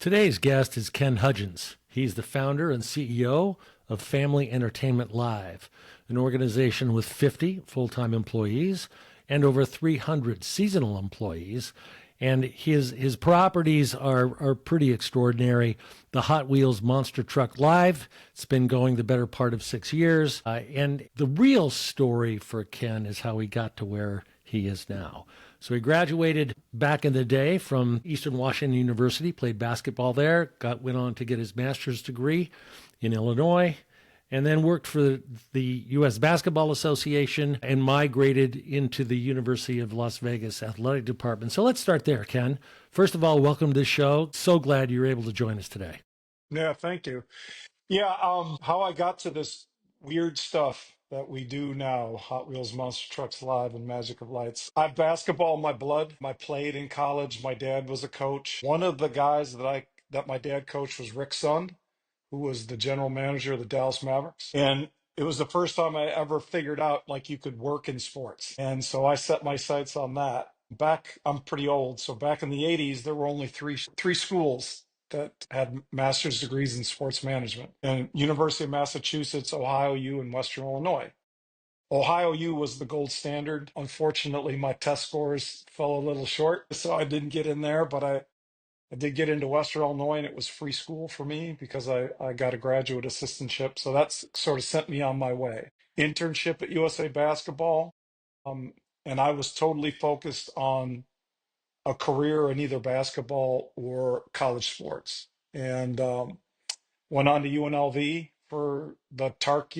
Today's guest is Ken Hudgens. He's the founder and CEO of Family Entertainment Live, an organization with 50 full time employees and over 300 seasonal employees. And his properties are pretty extraordinary. The Hot Wheels Monster Truck Live, it's been going the better part of 6 years. And the real story for Ken is how he got to where he is now. So he graduated back in the day from Eastern Washington University, played basketball there, went on to get his master's degree in Illinois, and then worked for the U.S. Basketball Association and migrated into the University of Las Vegas athletic department. So let's start there, Ken. First of all, welcome to the show. So glad you're able to join us today. Yeah, thank you. Yeah, how I got to this weird stuff that we do now, Hot Wheels Monster Trucks Live and Magic of Lights. I have basketball in my blood. I played in college. My dad was a coach. One of the guys that my dad coached was Rick's son, who was the general manager of the Dallas Mavericks. And it was the first time I ever figured out like you could work in sports. And so I set my sights on that. I'm pretty old, so back in the 80s, there were only three schools that had master's degrees in sports management, and University of Massachusetts, Ohio U, and Western Illinois. Ohio U was the gold standard. Unfortunately, my test scores fell a little short, so I didn't get in there, but I did get into Western Illinois, and it was free school for me because I got a graduate assistantship. So that's sort of sent me on my way. Internship at USA Basketball, um, and I was totally focused on a career in either basketball or college sports. And went on to UNLV for the TARC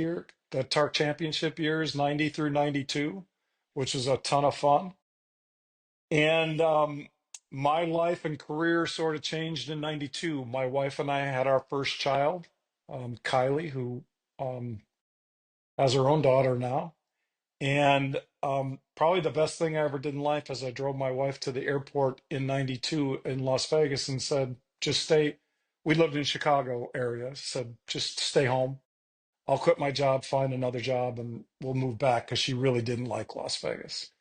championship years, 90 through 92, which was a ton of fun. And my life and career sort of changed in 92. My wife and I had our first child, Kylie, who um, has her own daughter now. And probably the best thing I ever did in life is I drove my wife to the airport in 92 in Las Vegas and said, just stay. We lived in Chicago area, said, just stay home. I'll quit my job, find another job, and we'll move back because she really didn't like Las Vegas.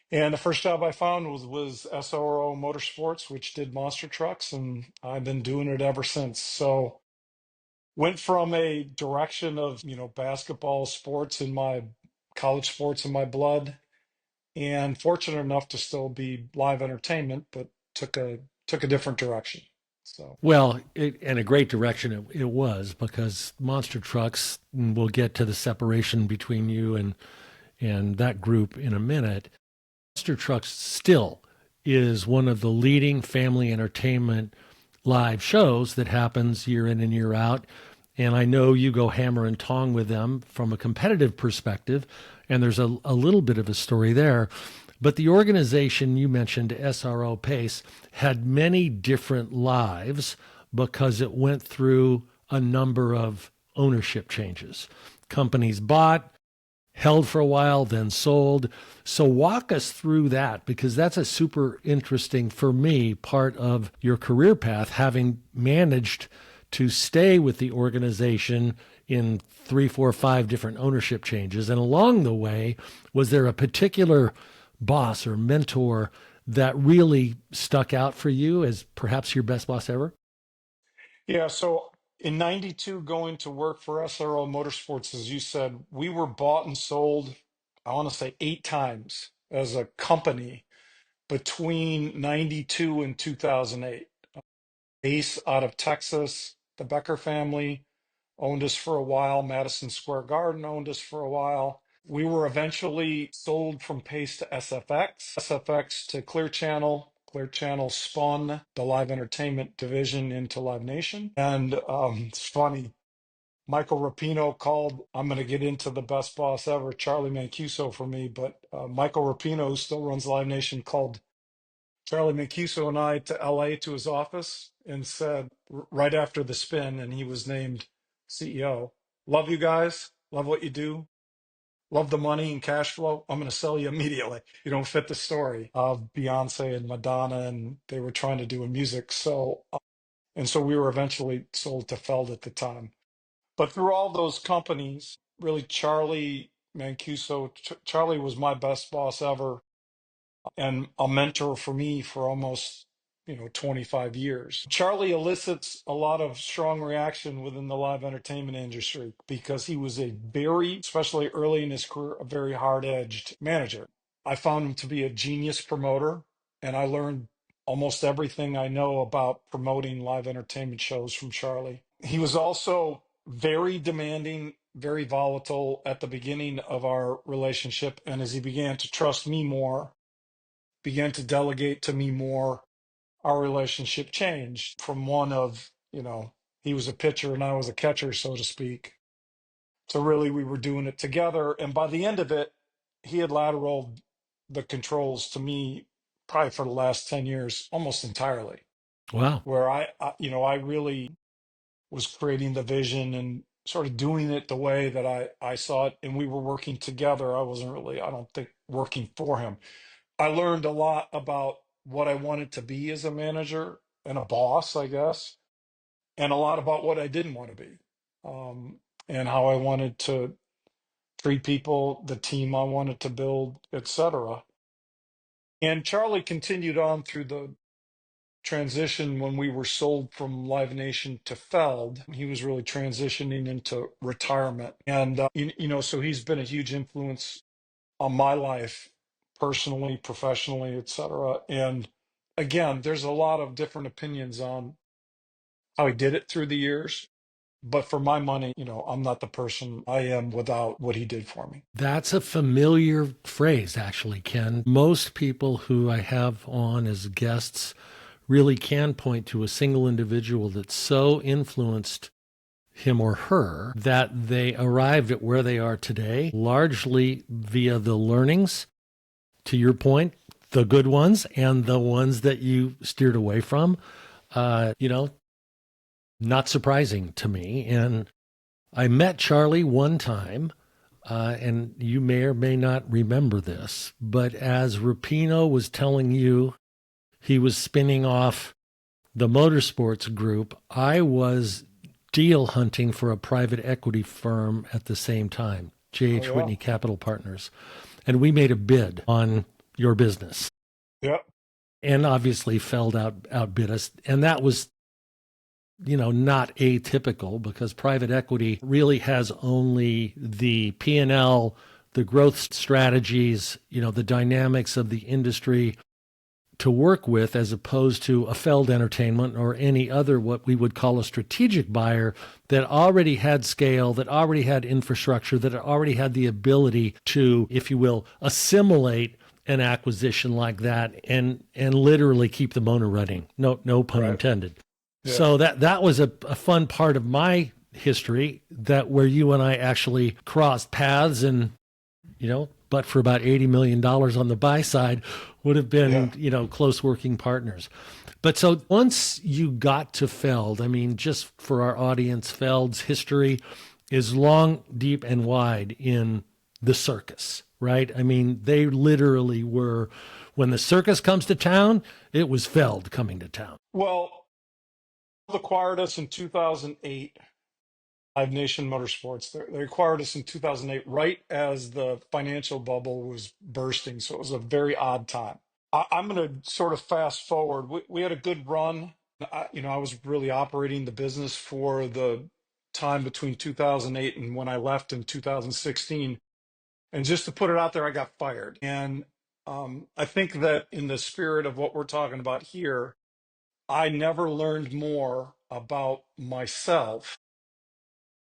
And the first job I found was SRO Motorsports, which did monster trucks, and I've been doing it ever since. So went from a direction of, basketball sports in my college sports in my blood, and fortunate enough to still be live entertainment, but took a different direction. So Well, and a great direction it was because monster trucks, and we'll get to the separation between you and that group in a minute. Monster Trucks still is one of the leading family entertainment live shows that happens year in and year out. And I know you go hammer and tong with them from a competitive perspective, and there's a little bit of a story there. But the organization you mentioned, SRO Pace, had many different lives because it went through a number of ownership changes. Companies bought, held for a while, then sold. So walk us through that because that's a super interesting, for me, part of your career path, having managed to stay with the organization in three, four, five different ownership changes. And along the way, was there a particular boss or mentor that really stuck out for you as perhaps your best boss ever? yeah, so in 92, going to work for SRO Motorsports, as you said, we were bought and sold, I want to say 8 times as a company between 92 and 2008. Ace out of Texas, the Becker family owned us for a while. Madison Square Garden owned us for a while. We were eventually sold from Pace to SFX to Clear Channel. Clear Channel spun the live entertainment division into Live Nation. And it's funny, Michael Rapino called. I'm going to get into the best boss ever, Charlie Mancuso, for me, but Michael Rapino, who still runs Live Nation, called Charlie Mancuso and I to LA to his office and said, right after the spin, and he was named CEO, love you guys, love what you do, love the money and cash flow. I'm going to sell you immediately. You don't fit the story of Beyonce and Madonna, and they were trying to do a music. And so we were eventually sold to Feld at the time. But through all those companies, really, Charlie Mancuso, Charlie was my best boss ever and a mentor for me for almost, 25 years. Charlie elicits a lot of strong reaction within the live entertainment industry because he was a very, especially early in his career, a very hard-edged manager. I found him to be a genius promoter, and I learned almost everything I know about promoting live entertainment shows from Charlie. He was also very demanding, very volatile at the beginning of our relationship. And as he began to trust me more, began to delegate to me more, our relationship changed from one of, he was a pitcher and I was a catcher, so to speak, to really we were doing it together. And by the end of it, he had lateraled the controls to me probably for the last 10 years, almost entirely, Wow. where I really was creating the vision and sort of doing it the way that I saw it. And we were working together. I wasn't really, I don't think, working for him. I learned a lot about what I wanted to be as a manager and a boss, I guess, and a lot about what I didn't want to be, um, and how I wanted to treat people, the team I wanted to build, etc. And Charlie continued on through the transition when we were sold from Live Nation to Feld. He was really transitioning into retirement, and so he's been a huge influence on my life, personally, professionally, etc. And again, there's a lot of different opinions on how he did it through the years. But for my money, I'm not the person I am without what he did for me. That's a familiar phrase, actually, Ken. Most people who I have on as guests really can point to a single individual that so influenced him or her that they arrived at where they are today, largely via the learnings, to your point, the good ones and the ones that you steered away from. Uh, you know, Not surprising to me. And I met Charlie one time, and you may or may not remember this, but as Rapino was telling you he was spinning off the motorsports group, I was deal hunting for a private equity firm at the same time, Oh J.H. yeah, Whitney Capital Partners. And we made a bid on your business yeah. and obviously Feld outbid us. And that was, not atypical because private equity really has only the P&L, the growth strategies, the dynamics of the industry to work with, as opposed to a Feld Entertainment or any other what we would call a strategic buyer that already had scale, that already had infrastructure, that already had the ability to, if you will, assimilate an acquisition like that and literally keep the motor running. No pun Right. intended. Yeah. So that was a fun part of my history, that where you and I actually crossed paths, and but for about $80 million on the buy side, would have Yeah. been, close working partners. But so once you got to Feld, I mean, just for our audience, Feld's history is long, deep, and wide in the circus, right? I mean, they literally were, when the circus comes to town, it was Feld coming to town. Well, acquired us in 2008. Live Nation Motorsports. They acquired us in 2008, right as the financial bubble was bursting. So it was a very odd time. I'm going to sort of fast forward. We had a good run. I was really operating the business for the time between 2008 and when I left in 2016. And just to put it out there, I got fired. And I think that in the spirit of what we're talking about here, I never learned more about myself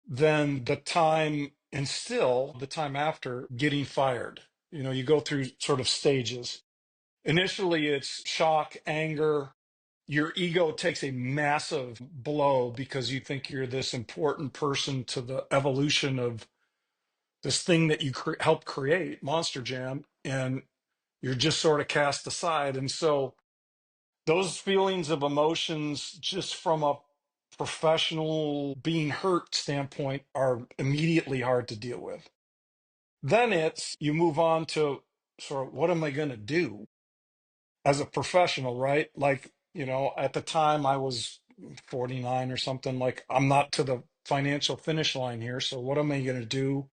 than the time and still the time after getting fired. You go through sort of stages. Initially, it's shock, anger. Your ego takes a massive blow because you think you're this important person to the evolution of this thing that you helped create, Monster Jam, and you're just sort of cast aside. And so those feelings of emotions, just from a professional being hurt standpoint, are immediately hard to deal with. Then it's you move on to sort of what am I going to do as a professional, right? Like, at the time I was 49 or something, like I'm not to the financial finish line here. So what am I going to do?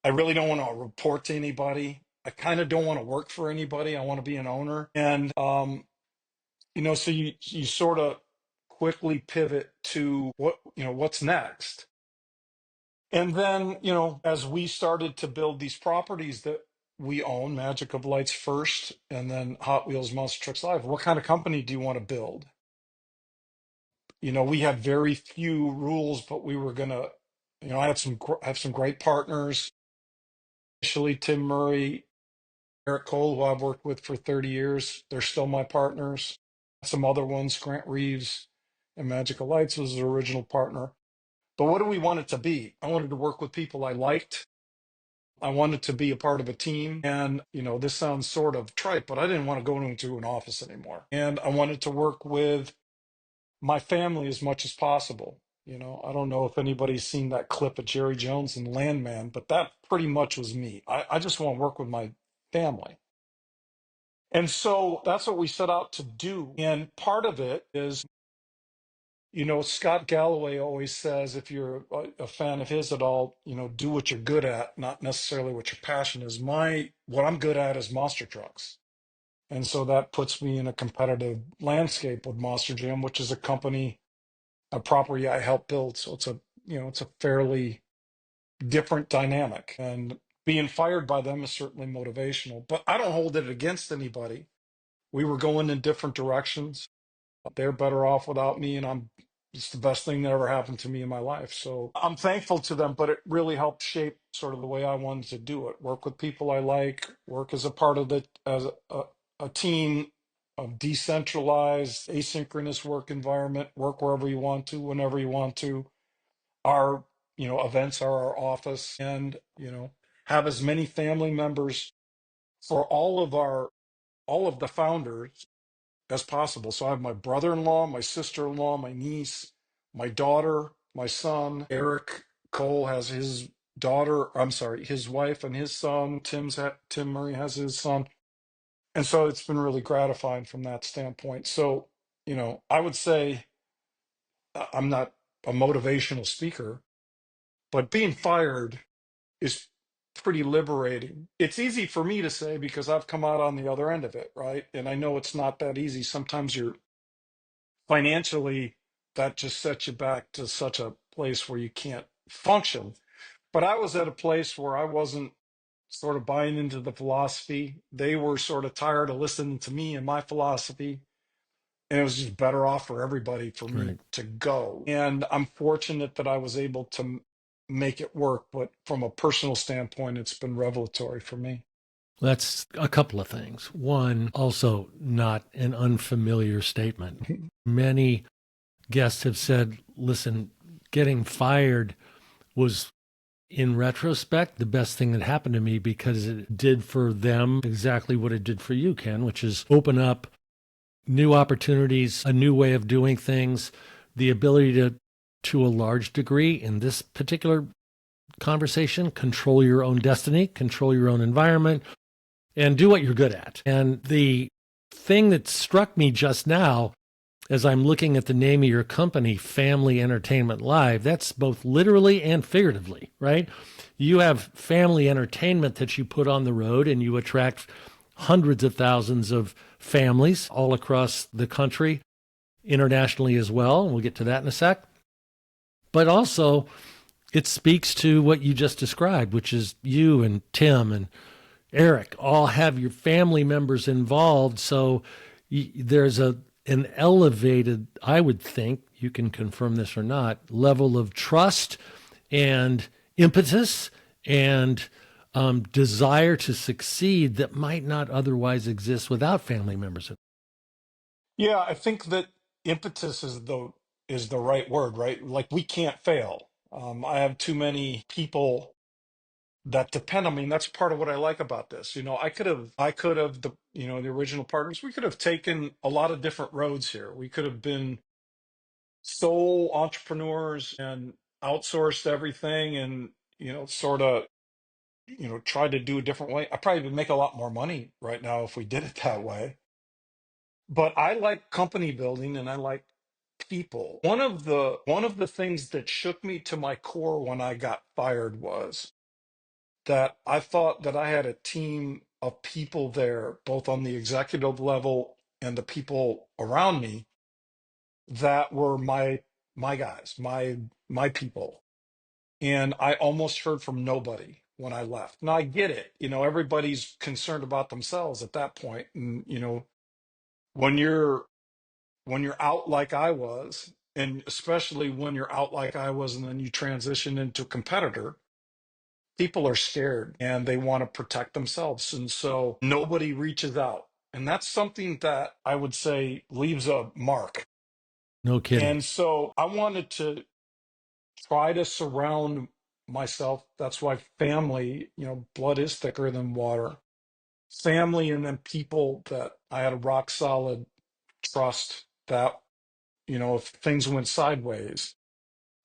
I really don't want to report to anybody. I kind of don't want to work for anybody. I want to be an owner. And So you sort of quickly pivot to what's next. And then, as we started to build these properties that we own, Magic of Lights first, and then Hot Wheels Monster Trucks Live, what kind of company do you want to build? We had very few rules, but we were gonna, I have some great partners. Initially, Tim Murray, Eric Cole, who I've worked with for 30 years, they're still my partners. Some other ones, Grant Reeves and Magic of Lights was the original partner. But what do we want it to be? I wanted to work with people I liked. I wanted to be a part of a team. And, this sounds sort of trite, but I didn't want to go into an office anymore. And I wanted to work with my family as much as possible. I don't know if anybody's seen that clip of Jerry Jones and Landman, but that pretty much was me. I just want to work with my family. And so that's what we set out to do. And part of it is, Scott Galloway always says, if you're a fan of his at all, do what you're good at, not necessarily what your passion is. What I'm good at is monster trucks. And so that puts me in a competitive landscape with Monster Jam, which is a property I helped build. So it's a fairly different dynamic. And being fired by them is certainly motivational, but I don't hold it against anybody. We were going in different directions. They're better off without me, and it's the best thing that ever happened to me in my life. So I'm thankful to them, but it really helped shape sort of the way I wanted to do it. Work with people I like, work as a part of a team, a decentralized, asynchronous work environment, work wherever you want to, whenever you want to. Our, events are our office, and, have as many family members for all of the founders as possible. So I have my brother-in-law, my sister-in-law, my niece, my daughter, my son. Eric Cole has his daughter, I'm sorry, his wife and his son. Tim Murray has his son. And so it's been really gratifying from that standpoint. So, I would say I'm not a motivational speaker, but being fired is pretty liberating. It's easy for me to say because I've come out on the other end of it, right? And I know it's not that easy. Sometimes you're financially, that just sets you back to such a place where you can't function. But I was at a place where I wasn't sort of buying into the philosophy. They were sort of tired of listening to me and my philosophy. And it was just better off for everybody for me Right. to go. And I'm fortunate that I was able to make it work. But from a personal standpoint, it's been revelatory for me. That's a couple of things. One, also not an unfamiliar statement. Many guests have said, listen, getting fired was, in retrospect, the best thing that happened to me because it did for them exactly what it did for you, Ken, which is open up new opportunities, a new way of doing things, the ability to a large degree in this particular conversation, control your own destiny, control your own environment, and do what you're good at. And the thing that struck me just now, as I'm looking at the name of your company, Family Entertainment Live, that's both literally and figuratively, right? You have family entertainment that you put on the road and you attract hundreds of thousands of families all across the country, internationally as well. And we'll get to that in a sec. But also, it speaks to what you just described, which is you and Tim and Eric all have your family members involved. So there's an elevated, I would think, you can confirm this or not, level of trust and impetus and desire to succeed that might not otherwise exist without family members. Yeah, I think that impetus is the right word, right? Like we can't fail. I have too many people that depend on me, and that's part of what I like about this. I could have the original partners. We could have taken a lot of different roads here. We could have been sole entrepreneurs and outsourced everything, and sort of tried to do a different way. I probably would make a lot more money right now if we did it that way. But I like company building and I like people. One of the things that shook me to my core when I got fired was that I thought that I had a team of people there, both on the executive level and the people around me that were my guys, my people. And I almost heard from nobody when I left. Now I get it. Everybody's concerned about themselves at that point. And when you're out like I was, and especially when you're out like I was, and then you transition into competitor, people are scared and they want to protect themselves. And so nobody reaches out. And that's something that I would say leaves a mark. No kidding. And so I wanted to try to surround myself. That's why family, blood is thicker than water. Family, and then people that I had a rock solid trust that, if things went sideways,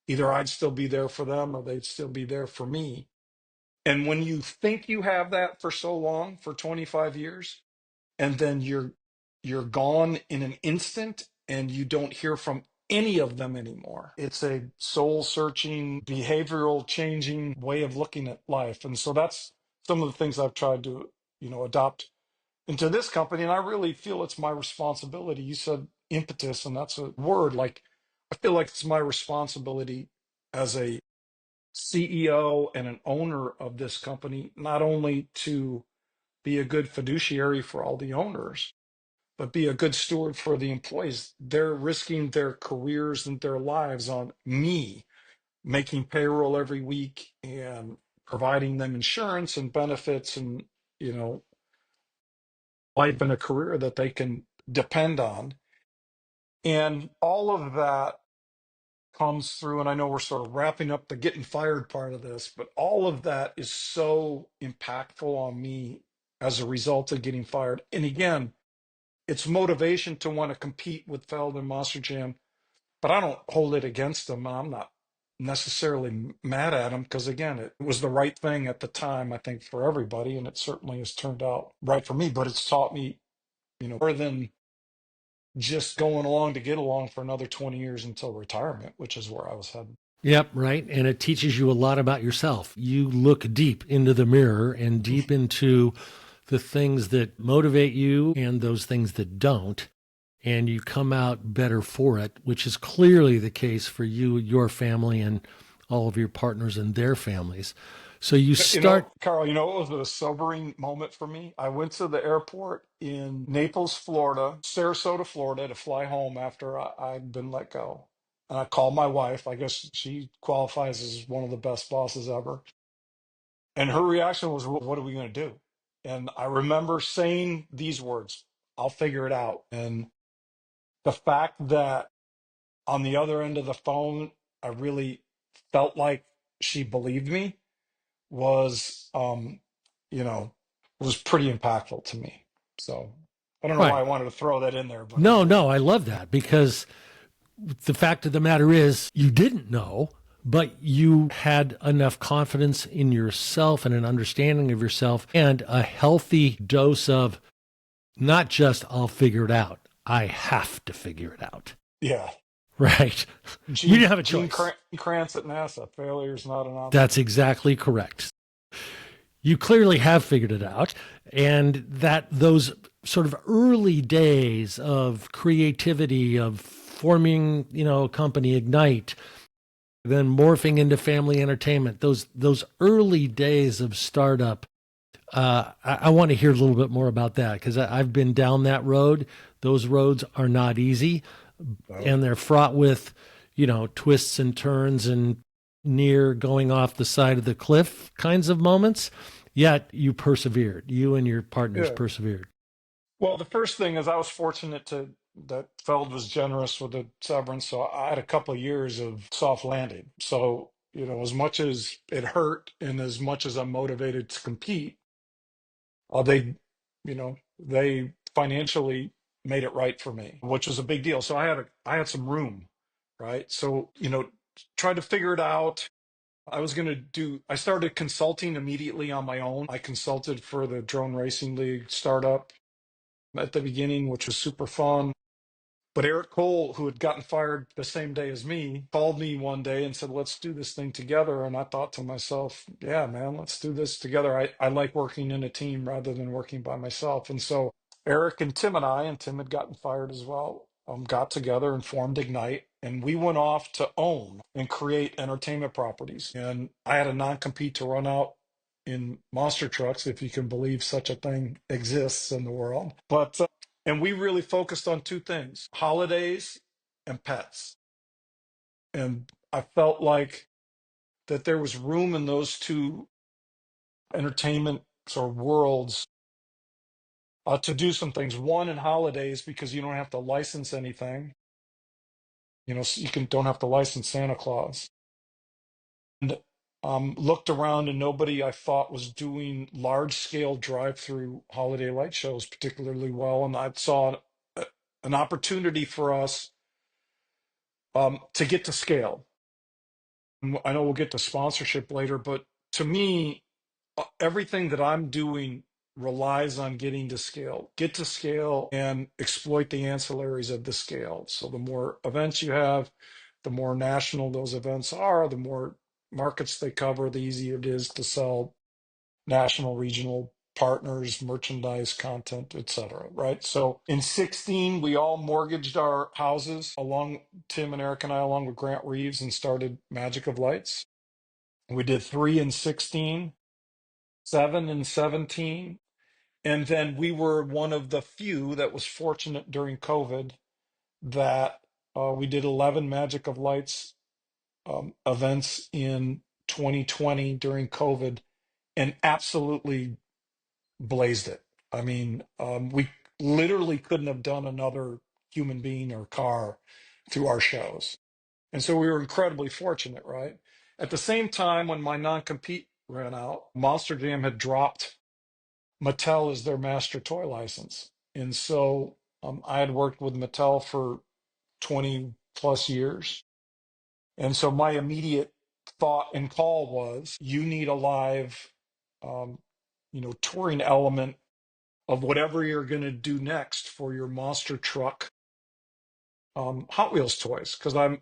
either I'd still be there for them or they'd still be there for me. And when you think you have that for so long, for 25 years, and then you're gone in an instant and you don't hear from any of them anymore. It's a soul searching, behavioral changing way of looking at life. And so that's some of the things I've tried to, adopt into this company. And I really feel it's my responsibility. You said impetus, and that's a word. Like, I feel like it's my responsibility as a CEO and an owner of this company, not only to be a good fiduciary for all the owners, but be a good steward for the employees. They're risking their careers and their lives on me, making payroll every week and providing them insurance and benefits and, you know, life and a career that they can depend on. And all of that comes through, and I know we're sort of wrapping up the getting fired part of this, but all of that is so impactful on me as a result of getting fired. And again, it's motivation to want to compete with Feld and Monster Jam, but I don't hold it against them. I'm not necessarily mad at them because, again, it was the right thing at the time, I think, for everybody, and it certainly has turned out right for me. But it's taught me, more than just going along to get along for another 20 years until retirement, which is where I was headed. Yep, right. And it teaches you a lot about yourself. You look deep into the mirror and deep into the things that motivate you and those things that don't. And you come out better for it, which is clearly the case for you, your family, and all of your partners and their families. So you start. Carl, what was a sobering moment for me? I went to the airport in Naples, Florida, Sarasota, Florida, to fly home after I'd been let go. And I called my wife. I guess she qualifies as one of the best bosses ever. And her reaction was, "What are we going to do?" And I remember saying these words, "I'll figure it out." And the fact that on the other end of the phone, I really felt like she believed me was you know was pretty impactful to me. So I don't know why I Right. wanted to throw that in there, but I No, did. no, I love that because the fact of the matter is you didn't know, but you had enough confidence in yourself and an understanding of yourself and a healthy dose of not just I'll figure it out. I have to figure it out. Yeah. Right. You Gene didn't have a Gene choice. Kranz at NASA, failure is not an That's option. exactly correct. You clearly have figured it out. And that those sort of early days of creativity, of forming, a company, Ignite, then morphing into family entertainment, those early days of startup. I want to hear a little bit more about that because I've been down that road. Those roads are not easy, Oh. and they're fraught with, twists and turns and near going off the side of the cliff kinds of moments. Yet you persevered. You and your partners Yeah. persevered. Well, the first thing is I was fortunate to that Feld was generous with the severance, so I had a couple of years of soft landing. So, as much as it hurt and as much as I'm motivated to compete, they financially made it right for me, which was a big deal. So I had some room, right? So, tried to figure it out. I started consulting immediately on my own. I consulted for the Drone Racing League startup at the beginning, which was super fun. But Eric Cole, who had gotten fired the same day as me, called me one day and said, "Let's do this thing together." And I thought to myself, yeah, man, let's do this together. I like working in a team rather than working by myself. And so Eric and Tim and I, and Tim had gotten fired as well, got together and formed Ignite, and we went off to own and create entertainment properties. And I had a non-compete to run out in monster trucks, if you can believe such a thing exists in the world. But and we really focused on two things: holidays and pets. And I felt like that there was room in those two entertainment sort of worlds to do some things. One, in holidays, because you don't have to license anything. So you can don't have to license Santa Claus. And looked around, and nobody I thought was doing large scale drive-through holiday light shows particularly well. And I saw an opportunity for us to get to scale. And I know we'll get to sponsorship later, but to me, everything that I'm doing relies on getting to scale, get to scale and exploit the ancillaries of the scale. So the more events you have, the more national those events are, the more markets they cover, the easier it is to sell national, regional partners, merchandise, content, etc. Right. So in 16, we all mortgaged our houses along Tim and Eric and I, along with Grant Reeves, and started Magic of Lights. We did 3 in 16, 7 in 17. And then we were one of the few that was fortunate during COVID that we did 11 Magic of Lights events in 2020 during COVID and absolutely blazed it. I mean, we literally couldn't have done another human being or car through our shows. And so we were incredibly fortunate, right? At the same time, when my non-compete ran out, Monster Jam had dropped Mattel as their master toy license. And so I had worked with Mattel for 20 plus years. And so my immediate thought and call was, you need a live, um, touring element of whatever you're going to do next for your monster truck Hot Wheels toys. Because I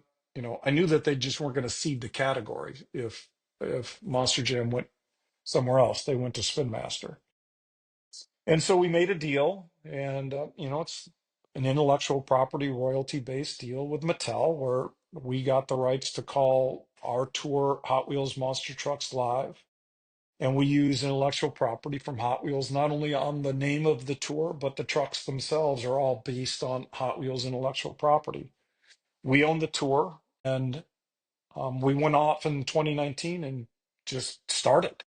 knew that they just weren't going to seed the category if Monster Jam went somewhere else. They went to Spin Master. And so we made a deal, and it's an intellectual property royalty based deal with Mattel, where we got the rights to call our tour Hot Wheels Monster Trucks Live. And we use intellectual property from Hot Wheels, not only on the name of the tour, but the trucks themselves are all based on Hot Wheels intellectual property. We own the tour, and we went off in 2019 and just started.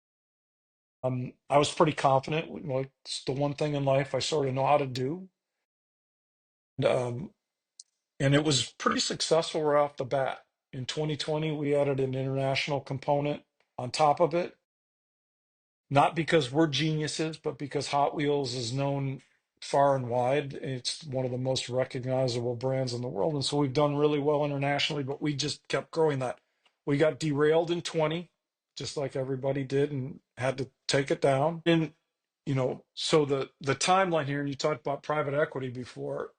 I was pretty confident. Like, it's the one thing in life I sort of know how to do. Um, and it was pretty successful right off the bat. In 2020, we added an international component on top of it, not because we're geniuses, but because Hot Wheels is known far and wide. It's one of the most recognizable brands in the world. And so we've done really well internationally, but we just kept growing that. We got derailed in 20, just like everybody did, and had to take it down. And so the timeline here, and you talked about private equity before,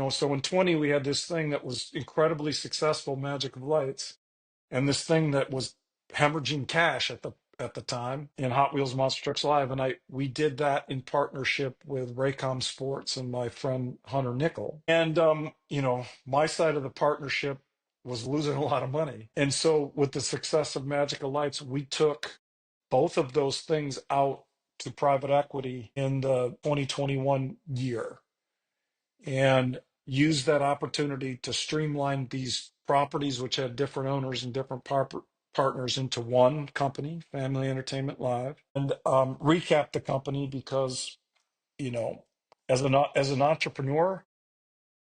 so in 20 we had this thing that was incredibly successful, Magic of Lights, and this thing that was hemorrhaging cash at the time in Hot Wheels Monster Trucks Live. And we did that in partnership with Raycom Sports and my friend Hunter Nickel. And my side of the partnership was losing a lot of money. And so with the success of Magic of Lights, we took both of those things out to private equity in the 2021 year and used that opportunity to streamline these properties, which had different owners and different partners, into one company, Family Entertainment Live, and recap the company because, as an entrepreneur,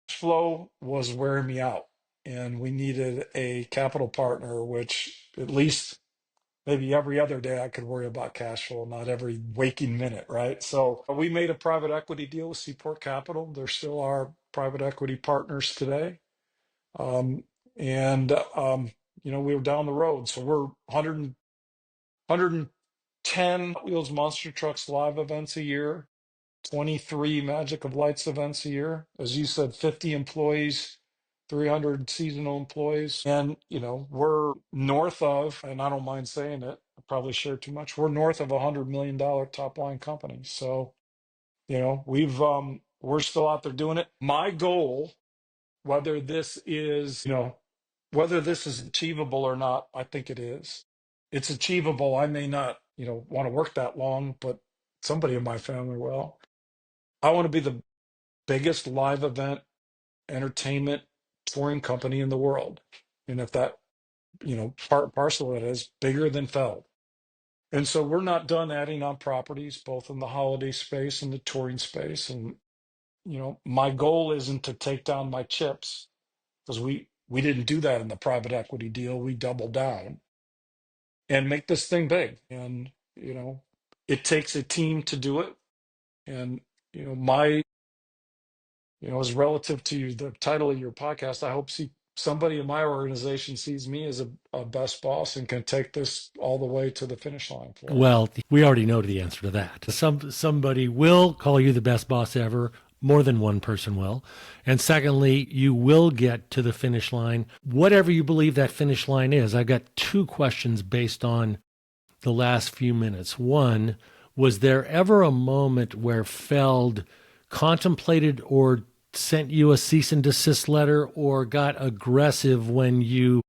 cash flow was wearing me out, and we needed a capital partner, which at least maybe every other day I could worry about cash flow, not every waking minute, right? So we made a private equity deal with Seaport Capital. They're still our private equity partners today. Um, and, we were down the road. So we're 110 Wheels Monster Trucks Live events a year, 23 Magic of Lights events a year. As you said, 50 employees, 300 seasonal employees. And, we're north of, and I don't mind saying it, I probably share too much, we're north of $100 million top line company. So, we've We're still out there doing it. My goal, whether this is, whether this is achievable or not, I think it is. It's achievable. I may not, want to work that long, but somebody in my family will. I want to be the biggest live event entertainment touring company in the world. And if that, parcel of it is bigger than Feld. And so we're not done adding on properties, both in the holiday space and the touring space. And, my goal isn't to take down my chips because we didn't do that in the private equity deal. We doubled down and make this thing big. And, it takes a team to do it. And, my as relative to the title of your podcast, I hope somebody in my organization sees me as a best boss and can take this all the way to the finish line for us. Well, we already know the answer to that. Somebody will call you the best boss ever. More than one person will. And secondly, you will get to the finish line, whatever you believe that finish line is. I've got two questions based on the last few minutes. One, was there ever a moment where Feld contemplated or sent you a cease and desist letter or got aggressive when you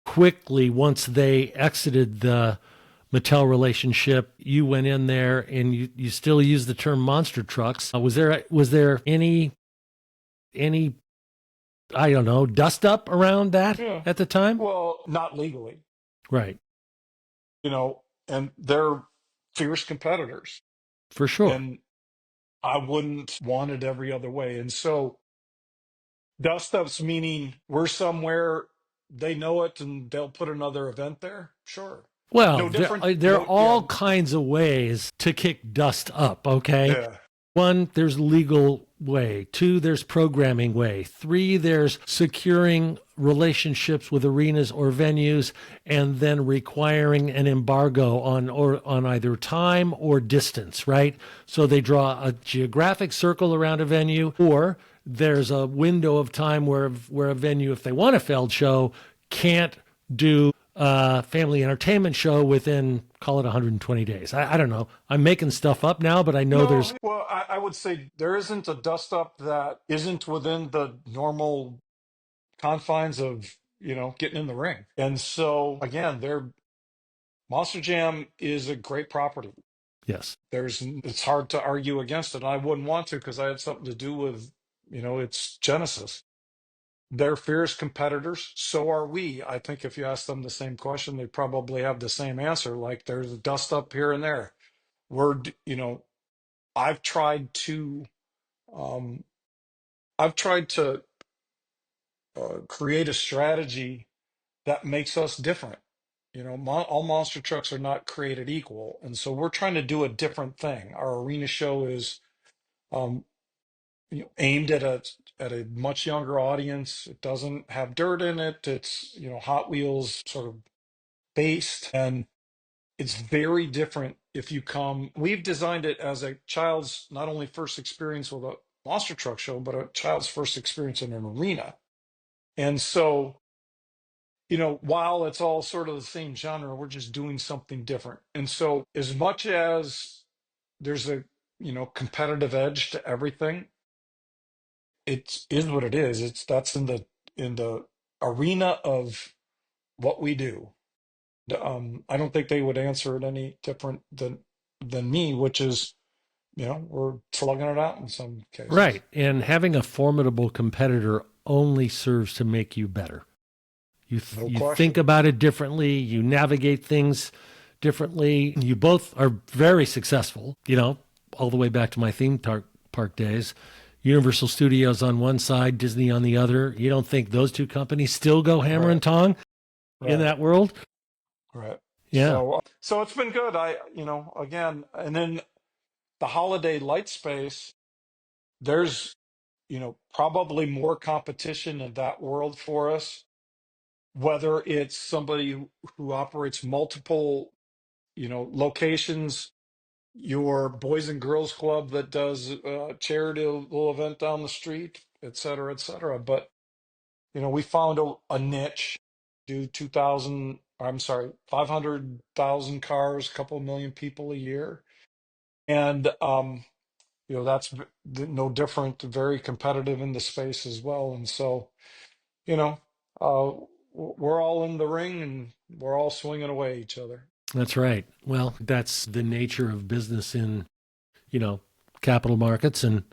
quickly, once they exited the Mattel relationship, you went in there and you still use the term monster trucks? Was there any I don't know, dust up around that Yeah. at the time? Well, not legally, Right. and they're fierce competitors. For sure. And I wouldn't want it every other way. And so dust ups meaning we're somewhere, they know it, and they'll put another event there. Sure. Well, No different. there are No, yeah, all kinds of ways to kick dust up, okay? yeah, One, there's legal way. Two, there's programming way. Three, there's securing relationships with arenas or venues and then requiring an embargo on either time or distance, right? So they draw a geographic circle around a venue, or there's a window of time where a venue, if they want a Feld show, can't do a family entertainment show within, call it 120 days. I don't know. I'm making stuff up now, but I know no. there's. Well, I would say there isn't a dust up that isn't within the normal confines of getting in the ring. And so again, their Monster Jam is a great property. Yes. It's hard to argue against it. I wouldn't want to because I had something to do with its genesis. They're fierce competitors. So are we. I think if you ask them the same question, they probably have the same answer. Like there's a dust up here and there. I've tried to, um, I've tried to create a strategy that makes us different. All monster trucks are not created equal, and so we're trying to do a different thing. Our arena show is um, aimed at a much younger audience. It doesn't have dirt in it. It's Hot Wheels sort of based, and it's very different. If you come, we've designed it as a child's not only first experience with a monster truck show, but a child's first experience in an arena. And so, while it's all sort of the same genre, we're just doing something different. And so, as much as there's a competitive edge to everything, it is what it is. That's in the arena of what we do. I don't think they would answer it any different than me, which is we're slugging it out in some cases. Right. And having a formidable competitor only serves to make you better. No You think question. about it differently, you navigate things differently. You both are very successful, all the way back to my park days. Universal Studios on one side, Disney on the other. You don't think those two companies still go hammer and Right. tong in Right. that world? Right. Yeah. So it's been good. Again, and then the holiday light space, there's, probably more competition in that world for us, whether it's somebody who operates multiple, locations, your Boys and Girls Club that does a charity little event down the street, et cetera, et cetera. But, we found a niche, do 2,000, I'm sorry, 500,000 cars, a couple million people a year. And, that's no different, very competitive in the space as well. And so, you know, we're all in the ring and we're all swinging away at each other. That's right. Well, that's the nature of business in, you know, capital markets. And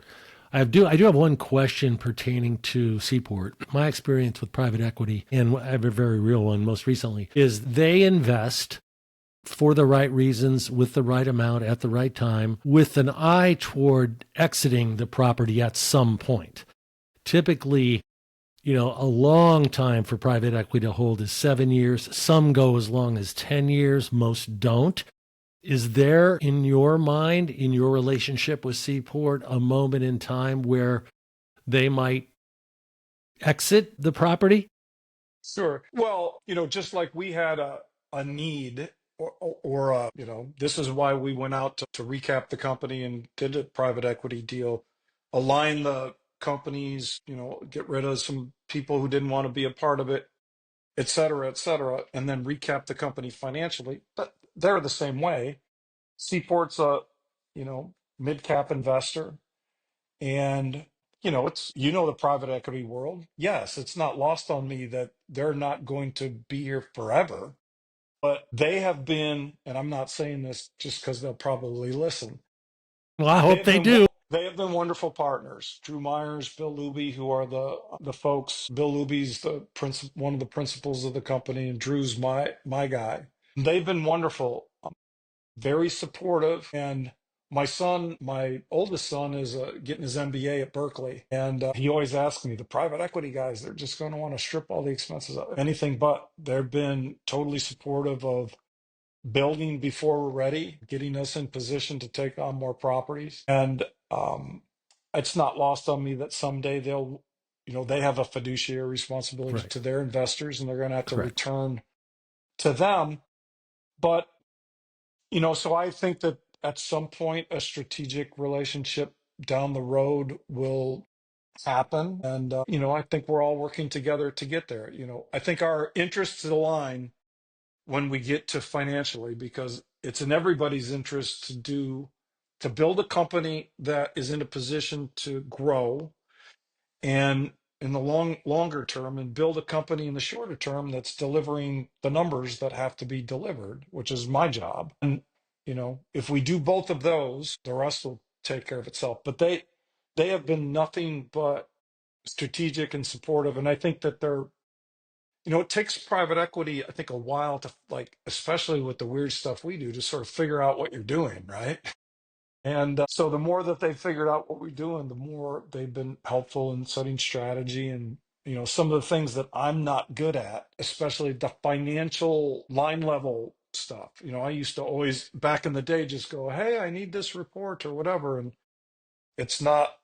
I do have one question pertaining to Seaport. My experience with private equity, and I have a very real one most recently, is they invest for the right reasons, with the right amount, at the right time, with an eye toward exiting the property at some point. Typically, a long time for private equity to hold is 7 years. Some go as long as 10 years, most don't. Is there, in your mind, in your relationship with Seaport, a moment in time where they might exit the property? Sure. Well, just like we had a need or this is why we went out to recap the company and did a private equity deal, align the companies, get rid of some people who didn't want to be a part of it, et cetera, and then recap the company financially. But they're the same way. Seaport's a, mid-cap investor. And, it's, the private equity world. Yes, it's not lost on me that they're not going to be here forever, but they have been, and I'm not saying this just because they'll probably listen. Well, I They hope have they been do. they have been wonderful partners. Drew Myers, Bill Luby, who are the folks. Bill Luby's one of the principals of the company, and Drew's my guy. They've been wonderful, very supportive. And my oldest son, is getting his MBA at Berkeley. And he always asks me, the private equity guys, they're just going to want to strip all the expenses up. Anything but. They've been totally supportive of building before we're ready, getting us in position to take on more properties. And it's not lost on me that someday they have a fiduciary responsibility Right. to their investors and they're going to have to Correct. return to them. But so I think that at some point a strategic relationship down the road will happen. And, I think we're all working together to get there. I think our interests align when we get to financially, because it's in everybody's interest to build a company that is in a position to grow and in the longer term, and build a company in the shorter term that's delivering the numbers that have to be delivered, which is my job. And if we do both of those, the rest will take care of itself. But they have been nothing but strategic and supportive. And I think that it takes private equity, I think, a while to, like, especially with the weird stuff we do, to sort of figure out what you're doing, right? And so the more that they've figured out what we're doing, the more they've been helpful in setting strategy. And, some of the things that I'm not good at, especially the financial line level stuff. I used to always, back in the day, just go, hey, I need this report or whatever. And it's not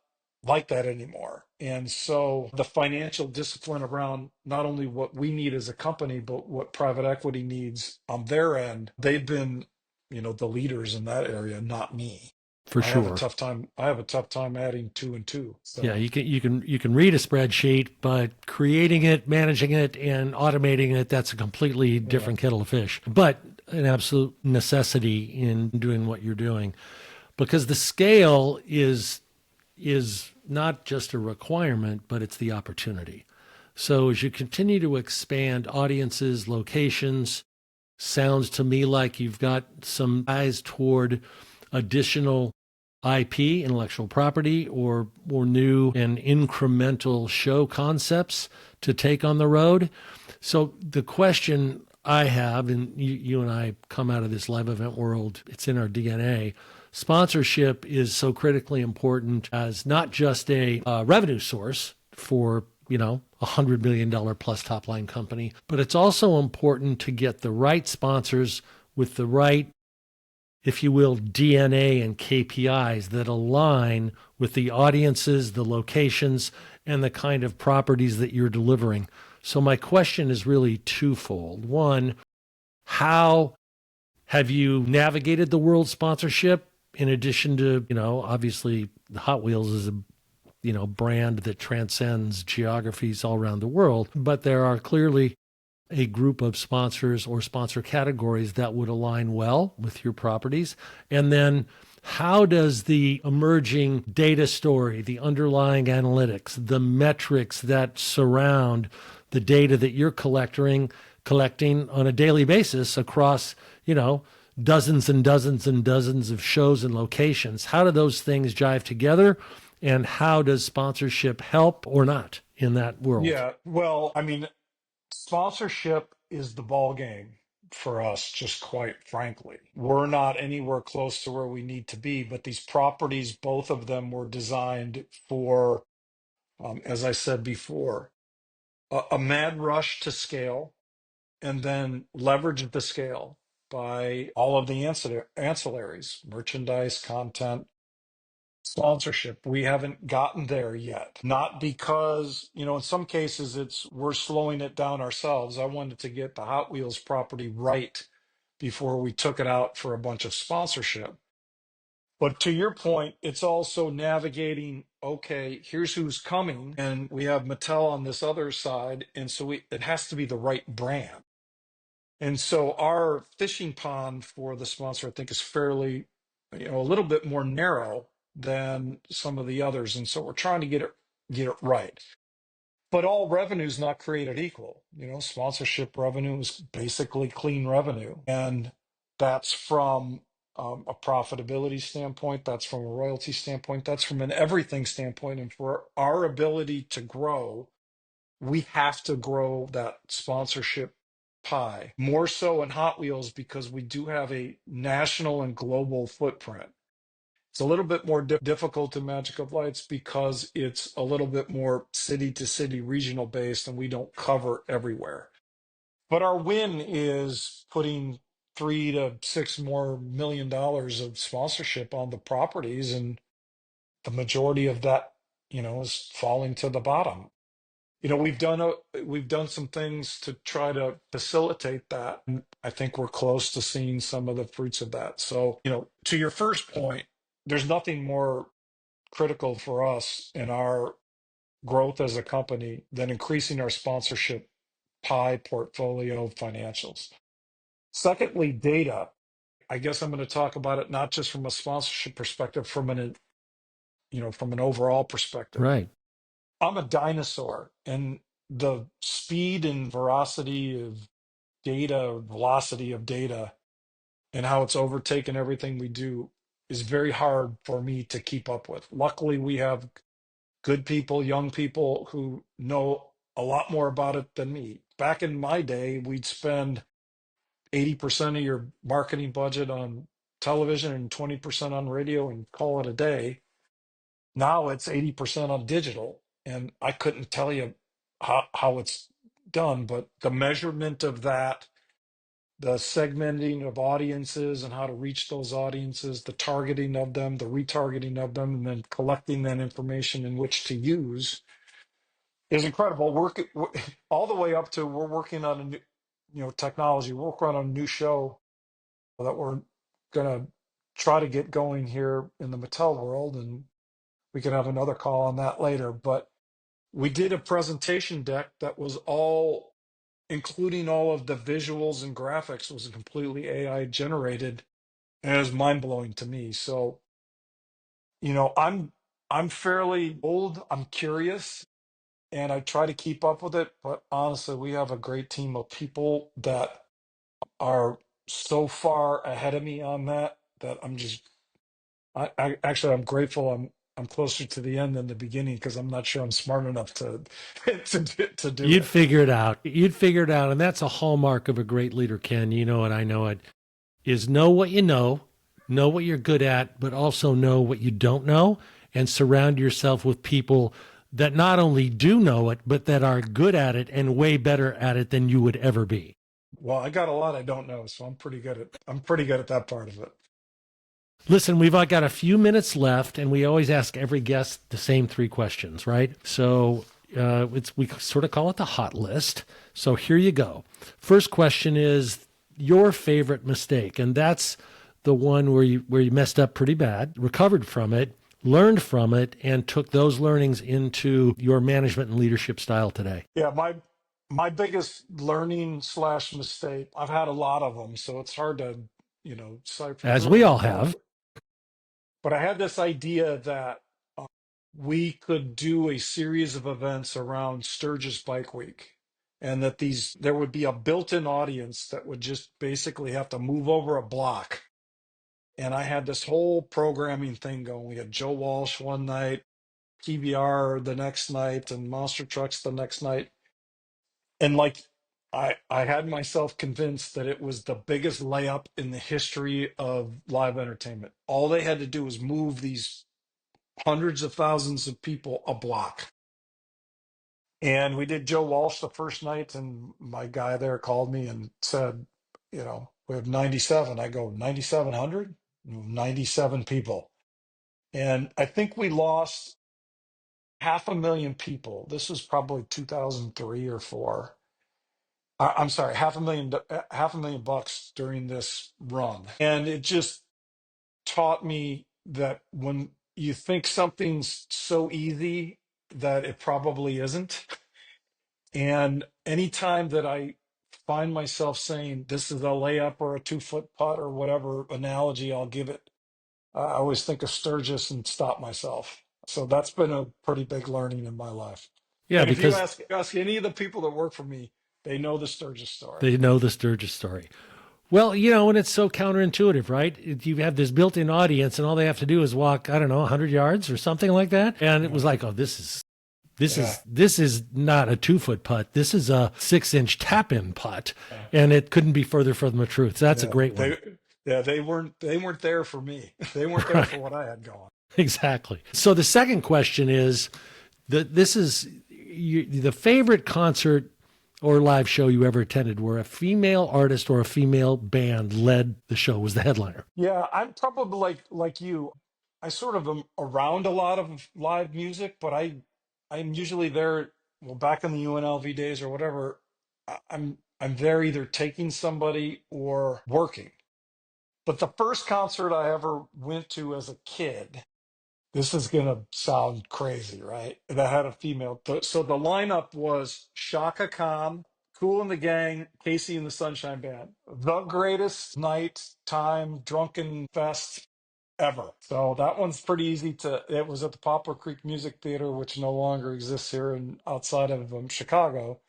like that anymore. And so the financial discipline around not only what we need as a company, but what private equity needs on their end, they've been, the leaders in that area, not me. For sure. I have a tough time adding two and two. Yeah, So you can read a spreadsheet, but creating it, managing it, and automating it, that's a completely yeah. different kettle of fish. But an absolute necessity in doing what you're doing, because the scale is not just a requirement, but it's the opportunity. So as you continue to expand audiences, locations, sounds to me like you've got some eyes toward additional IP, intellectual property, or new and incremental show concepts to take on the road. So the question I have, and you and I come out of this live event world, it's in our DNA. Sponsorship is so critically important as not just a revenue source for $100 million plus top line company, but it's also important to get the right sponsors with the right, if you will, DNA and KPIs that align with the audiences, the locations, and the kind of properties that you're delivering. So my question is really twofold. One, how have you navigated the world sponsorship, in addition to, obviously Hot Wheels is a brand that transcends geographies all around the world, but there are clearly a group of sponsors or sponsor categories that would align well with your properties. And then How does the emerging data story, the underlying analytics, the metrics that surround the data that you're collecting on a daily basis across, dozens and dozens and dozens of shows and locations, how do those things jive together? And how does sponsorship help or not in that world? Yeah, well, I mean, sponsorship is the ball game for us, just quite frankly. We're not anywhere close to where we need to be, but these properties, both of them were designed for, as I said before, a mad rush to scale and then leverage the scale by all of the ancillaries, merchandise, content, sponsorship. We haven't gotten there yet. Not because, in some cases we're slowing it down ourselves. I wanted to get the Hot Wheels property right before we took it out for a bunch of sponsorship. But to your point, it's also navigating, okay, here's who's coming, and we have Mattel on this other side, and so it has to be the right brand. And so our fishing pond for the sponsor, I think, is fairly, a little bit more narrow than some of the others. And so we're trying to get it right. But all revenue is not created equal. Sponsorship revenue is basically clean revenue. And that's from a profitability standpoint, that's from a royalty standpoint, that's from an everything standpoint. And for our ability to grow, we have to grow that sponsorship pie more so in Hot Wheels because we do have a national and global footprint. It's a little bit more difficult in Magic of Lights because it's a little bit more city to city regional based and we don't cover everywhere. But our win is putting $3 to $6 more million of sponsorship on the properties, and the majority of that, is falling to the bottom. We've done some things to try to facilitate that. And I think we're close to seeing some of the fruits of that. So, to your first point, there's nothing more critical for us in our growth as a company than increasing our sponsorship pie portfolio financials. Secondly, data. I guess I'm going to talk about it not just from a sponsorship perspective, from an overall perspective. Right. I'm a dinosaur, and the speed and veracity of data, velocity of data, and how it's overtaken everything we do is very hard for me to keep up with. Luckily, we have good people, young people who know a lot more about it than me. Back in my day, we'd spend 80% of your marketing budget on television and 20% on radio and call it a day. Now it's 80% on digital. And I couldn't tell you how it's done, but the measurement of that, the segmenting of audiences and how to reach those audiences, the targeting of them, the retargeting of them, and then collecting that information in which to use is incredible. All the way up to we're working on a new, technology. We're working on a new show that we're gonna try to get going here in the Mattel world, and we can have another call on that later. But we did a presentation deck that was all, including all of the visuals and graphics, was completely AI generated, and it was mind blowing to me. So, I'm fairly old. I'm curious, and I try to keep up with it. But honestly, we have a great team of people that are so far ahead of me on that I'm just I actually I'm grateful I'm closer to the end than the beginning because I'm not sure I'm smart enough to to do You'd it. figure it out. You'd figure it out. And that's a hallmark of a great leader, Ken. You know it, I know it, is know what you know what you're good at, but also know what you don't know, and surround yourself with people that not only do know it, but that are good at it and way better at it than you would ever be. Well, I got a lot I don't know, so I'm pretty good at that part of it. Listen, we've got a few minutes left, and we always ask every guest the same three questions, right? So we sort of call it the hot list. So here you go. First question is your favorite mistake, and that's the one where you messed up pretty bad, recovered from it, learned from it, and took those learnings into your management and leadership style today. Yeah, my biggest learning slash mistake. I've had a lot of them, so it's hard to, cipher As through we them. all have. But I had this idea that uh, we could do a series of events around Sturgis Bike Week, and that there would be a built-in audience that would just basically have to move over a block. And I had this whole programming thing going. We had Joe Walsh one night, PBR the next night, and Monster Trucks the next night. And like I had myself convinced that it was the biggest layup in the history of live entertainment. All they had to do was move these hundreds of thousands of people a block. And we did Joe Walsh the first night, and my guy there called me and said, we have 97. I go, 9,700? 97 people. And I think we lost 500,000 people. This was probably 2003 or four. I'm sorry, half a million bucks during this run. And it just taught me that when you think something's so easy, that it probably isn't. And anytime that I find myself saying this is a layup or a 2-foot putt or whatever analogy I'll give it, I always think of Sturgis and stop myself. So that's been a pretty big learning in my life. Yeah, And if you because ask any of the people that work for me, they know the Sturgis story. they know the Sturgis story. Well, and it's so counterintuitive, right? You have this built-in audience, and all they have to do is walk, I don't know, 100 yards or something like that. And it Yeah. was like, oh, this Yeah. is not a 2-foot putt. This is a 6-inch tap-in putt, Yeah. and it couldn't be further from the truth. That's a Yeah. great one. They weren't there for me. They weren't there for what I had going. Exactly. So the second question is this is the favorite concert or live show you ever attended where a female artist or a female band led the show, was the headliner. Yeah, I'm probably like you. I sort of am around a lot of live music, but I'm usually there. Well, back in the UNLV days or whatever, I'm there either taking somebody or working. But the first concert I ever went to as a kid, this is gonna sound crazy, right? That had a female. So the lineup was Shaka Khan, Cool and the Gang, Casey and the Sunshine Band. The greatest night time drunken fest ever. So that one's pretty easy to. It was at the Poplar Creek Music Theater, which no longer exists here and outside of Chicago.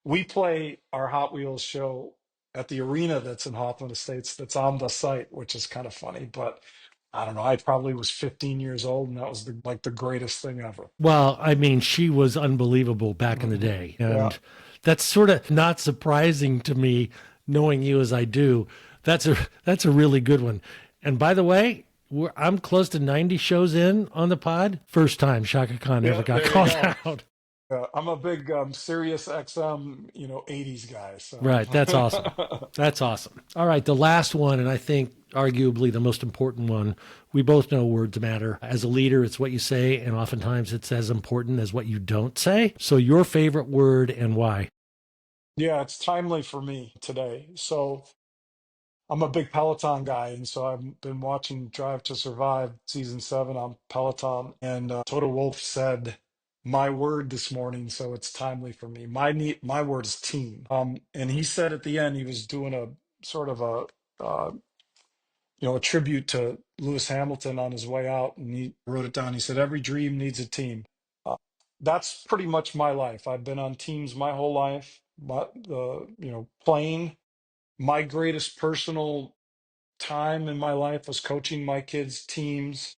We play our Hot Wheels show at the arena that's in Hoffman Estates, that's on the site, which is kind of funny. But I don't know. I probably was 15 years old, and that was the greatest thing ever. Well, I mean, she was unbelievable back in the Hmm. day. Yeah. And that's sort of not surprising to me, knowing you as I do. That's a really good one. And by the way, I'm close to 90 shows in on the pod. First time Shaka Khan ever Yeah. got There you called go. out. I'm a big Sirius XM, 80s guy. So. Right. That's awesome. That's awesome. All right. The last one, and I think arguably the most important one. We both know words matter. As a leader, it's what you say, and oftentimes it's as important as what you don't say. So, your favorite word and why? Yeah, it's timely for me today. So I'm a big Peloton guy, and so I've been watching Drive to Survive season 7 on Peloton. And Toto Wolff said my word this morning, so it's timely for me. My word is team. And he said at the end he was doing a sort of a tribute to Lewis Hamilton on his way out, and he wrote it down. He said every dream needs a team. Uh, that's pretty much my life. I've been on teams my whole life, but playing. My greatest personal time in my life was coaching my kids' teams,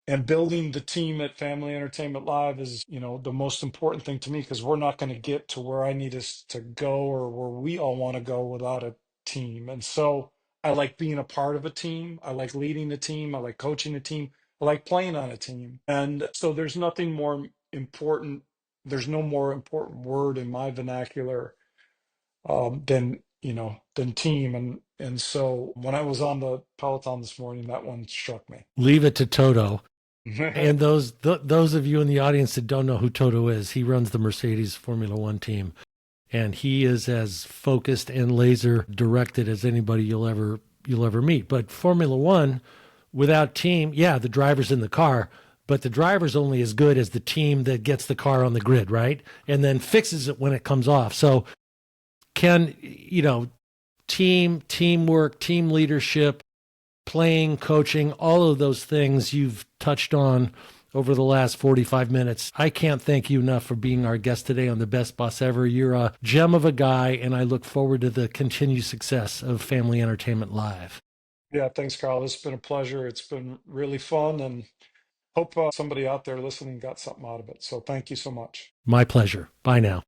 and building the team at Family Entertainment Live is, the most important thing to me, because we're not going to get to where I need us to go or where we all want to go without a team. And so I like being a part of a team. I like leading a team. I like coaching a team. I like playing on a team. And so there's nothing more important. There's no more important word in my vernacular than team. And so when I was on the Peloton this morning, that one struck me. Leave it to Toto. And those of you in the audience that don't know who Toto is, he runs the Mercedes Formula One team, and he is as focused and laser directed as anybody you'll ever meet. But Formula One, without team, yeah, the driver's in the car, but the driver's only as good as the team that gets the car on the grid, right? And then fixes it when it comes off. So teamwork, team leadership, playing, coaching, all of those things you've touched on over the last 45 minutes. I can't thank you enough for being our guest today on The Best Boss Ever. You're a gem of a guy, and I look forward to the continued success of Family Entertainment Live. Yeah, thanks, Carl. It's been a pleasure. It's been really fun, and hope somebody out there listening got something out of it. So thank you so much. My pleasure. Bye now.